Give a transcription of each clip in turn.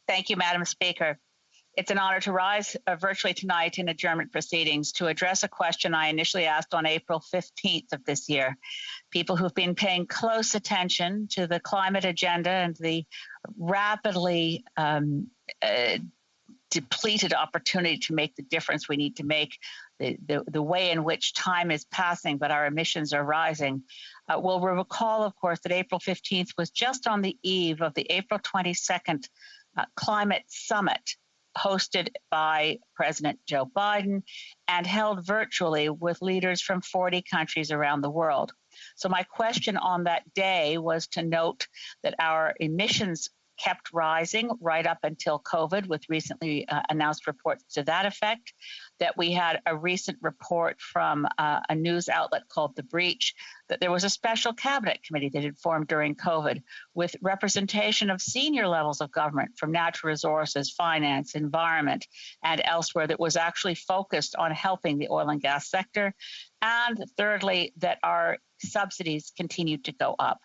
Thank you, Madam Speaker. It's an honor to rise virtually tonight in adjournment proceedings to address a question I initially asked on April 15th of this year. People who've been paying close attention to the climate agenda and the rapidly depleted opportunity to make the difference we need to make, the way in which time is passing but our emissions are rising, will recall, of course, that April 15th was just on the eve of the April 22nd climate summit hosted by President Joe Biden and held virtually with leaders from 40 countries around the world. So my question on that day was to note that our emissions kept rising right up until COVID, with recently announced reports to that effect, that we had a recent report from a news outlet called The Breach, that there was a special cabinet committee that had formed during COVID with representation of senior levels of government from natural resources, finance, environment, and elsewhere that was actually focused on helping the oil and gas sector. And thirdly, that our subsidies continued to go up.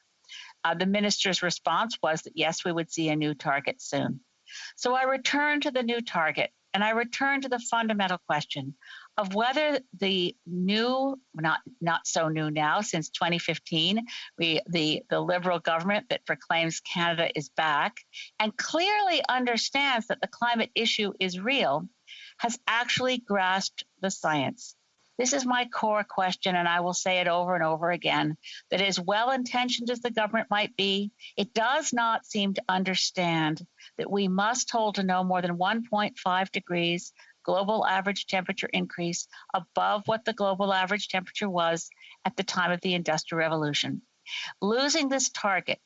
The minister's response was that, yes, we would see a new target soon. So I returned to the new target, and I returned to the fundamental question of whether the new, not so new now, since 2015, the Liberal government that proclaims Canada is back and clearly understands that the climate issue is real, has actually grasped the science. This is my core question, and I will say it over and over again, that as well-intentioned as the government might be, it does not seem to understand that we must hold to no more than 1.5 degrees global average temperature increase above what the global average temperature was at the time of the Industrial Revolution. Losing this target,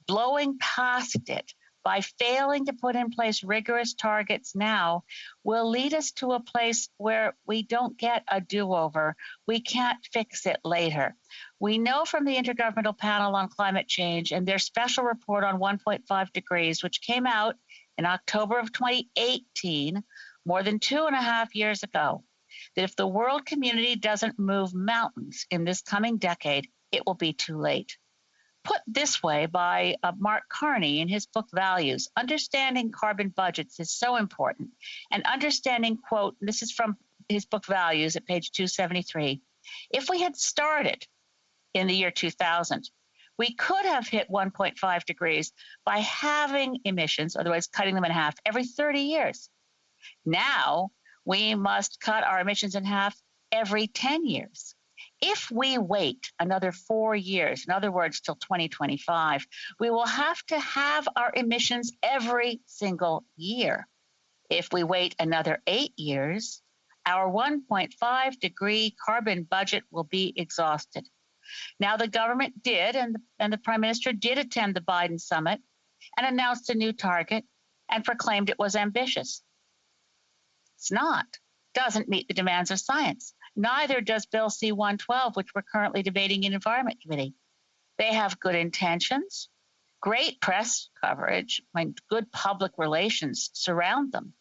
blowing past it, by failing to put in place rigorous targets now, will lead us to a place where we don't get a do-over. We can't fix it later. We know from the Intergovernmental Panel on Climate Change and their special report on 1.5 degrees, which came out in October of 2018, more than 2.5 years ago, that if the world community doesn't move mountains in this coming decade, it will be too late. Put this way by Mark Carney in his book Values, understanding carbon budgets is so important. And understanding, quote, this is from his book Values at page 273, if we had started in the year 2000, we could have hit 1.5 degrees by halving emissions, otherwise cutting them in half, every 30 years. Now we must cut our emissions in half every 10 years. If we wait another 4 years, in other words, till 2025, we will have to have our emissions every single year. If we wait another 8 years, our 1.5 degree carbon budget will be exhausted. Now, the government did, and the Prime Minister did attend the Biden summit and announced a new target and proclaimed it was ambitious. It's not. Doesn't meet the demands of science. Neither does Bill C-112, which we're currently debating in Environment Committee. They have good intentions, great press coverage, good public relations surround them,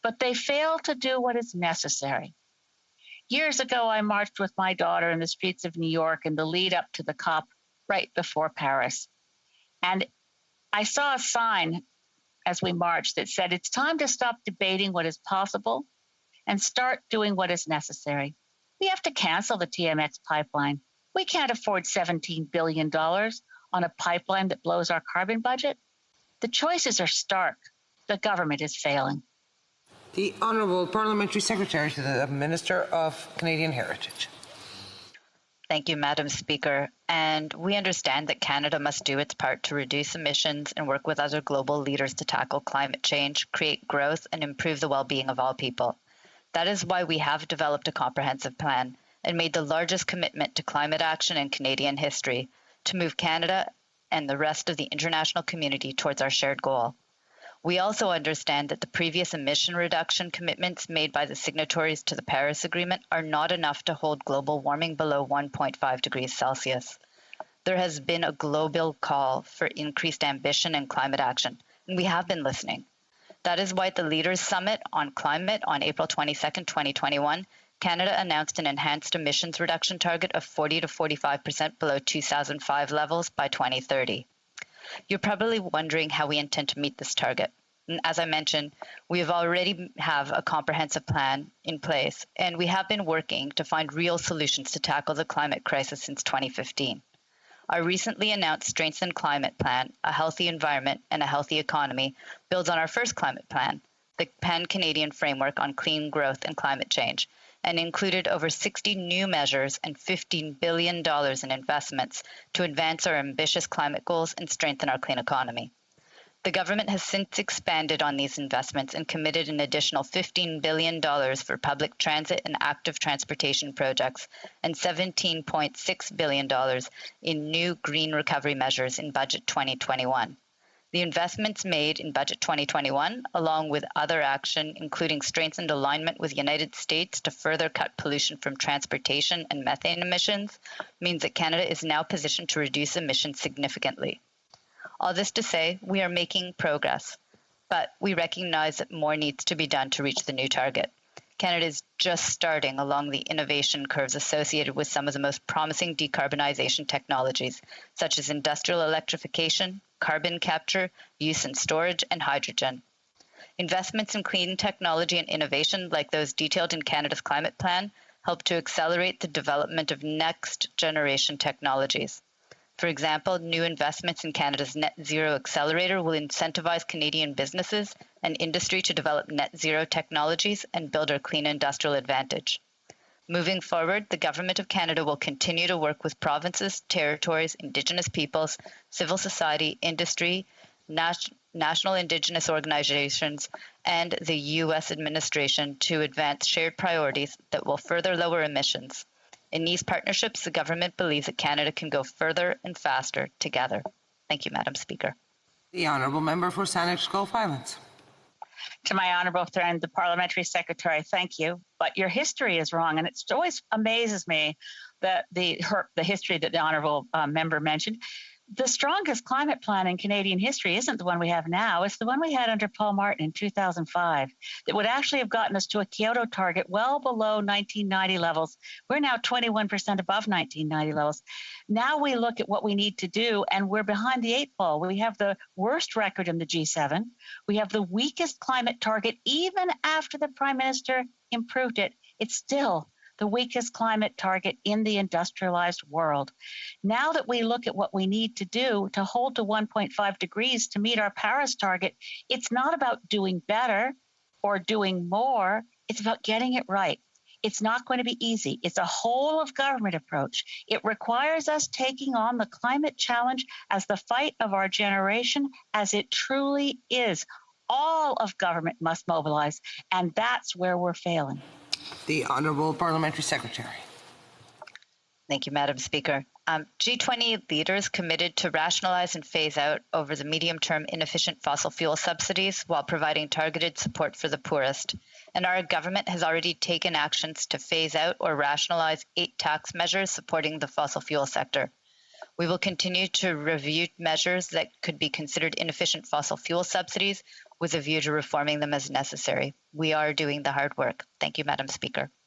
but they fail to do what is necessary. Years ago, I marched with my daughter in the streets of New York in the lead up to the COP right before Paris. And I saw a sign as we marched that said, it's time to stop debating what is possible and start doing what is necessary. We have to cancel the TMX pipeline. We can't afford $17 billion on a pipeline that blows our carbon budget. The choices are stark. The government is failing. The Honourable Parliamentary Secretary to the Minister of Canadian Heritage. Thank you, Madam Speaker. And we understand that Canada must do its part to reduce emissions and work with other global leaders to tackle climate change, create growth, and improve the well-being of all people. That is why we have developed a comprehensive plan and made the largest commitment to climate action in Canadian history to move Canada and the rest of the international community towards our shared goal. We also understand that the previous emission reduction commitments made by the signatories to the Paris Agreement are not enough to hold global warming below 1.5 degrees Celsius. There has been a global call for increased ambition in climate action, and we have been listening. That is why at the Leaders Summit on Climate on April 22, 2021, Canada announced an enhanced emissions reduction target of 40 to 45% below 2005 levels by 2030. You're probably wondering how we intend to meet this target. And as I mentioned, we have already have a comprehensive plan in place, and we have been working to find real solutions to tackle the climate crisis since 2015. Our recently announced Strengthened Climate Plan, A Healthy Environment and a Healthy Economy, builds on our first climate plan, the Pan-Canadian Framework on Clean Growth and Climate Change, and included over 60 new measures and $15 billion in investments to advance our ambitious climate goals and strengthen our clean economy. The government has since expanded on these investments and committed an additional $15 billion for public transit and active transportation projects and $17.6 billion in new green recovery measures in Budget 2021. The investments made in Budget 2021, along with other action, including strengthened alignment with the United States to further cut pollution from transportation and methane emissions, means that Canada is now positioned to reduce emissions significantly. All this to say, we are making progress, but we recognize that more needs to be done to reach the new target. Canada is just starting along the innovation curves associated with some of the most promising decarbonization technologies, such as industrial electrification, carbon capture, use and storage, and hydrogen. Investments in clean technology and innovation, like those detailed in Canada's climate plan, help to accelerate the development of next-generation technologies. For example, new investments in Canada's Net Zero Accelerator will incentivize Canadian businesses and industry to develop net zero technologies and build our clean industrial advantage. Moving forward, the Government of Canada will continue to work with provinces, territories, Indigenous peoples, civil society, industry, national Indigenous organizations, and the U.S. administration to advance shared priorities that will further lower emissions. In these partnerships, the government believes that Canada can go further and faster together. Thank you, Madam Speaker. The Honourable Member for Saanich Gulf Islands. To my honourable friend, the parliamentary secretary, thank you. But your history is wrong, and it always amazes me that the history that the honourable member mentioned. The strongest climate plan in Canadian history isn't the one we have now. It's the one we had under Paul Martin in 2005 that would actually have gotten us to a Kyoto target well below 1990 levels. We're now 21% above 1990 levels. Now we look at what we need to do, and we're behind the eight ball. We have the worst record in the G7. We have the weakest climate target. Even after the Prime Minister improved it, it's still the weakest climate target in the industrialized world. Now that we look at what we need to do to hold to 1.5 degrees to meet our Paris target, it's not about doing better or doing more. It's about getting it right. It's not going to be easy. It's a whole of government approach. It requires us taking on the climate challenge as the fight of our generation, as it truly is. All of government must mobilize, and that's where we're failing. The Honourable Parliamentary Secretary. Thank you, Madam Speaker. G20 leaders committed to rationalize and phase out over the medium-term inefficient fossil fuel subsidies while providing targeted support for the poorest. And our government has already taken actions to phase out or rationalize 8 tax measures supporting the fossil fuel sector. We will continue to review measures that could be considered inefficient fossil fuel subsidies with a view to reforming them as necessary. We are doing the hard work. Thank you, Madam Speaker.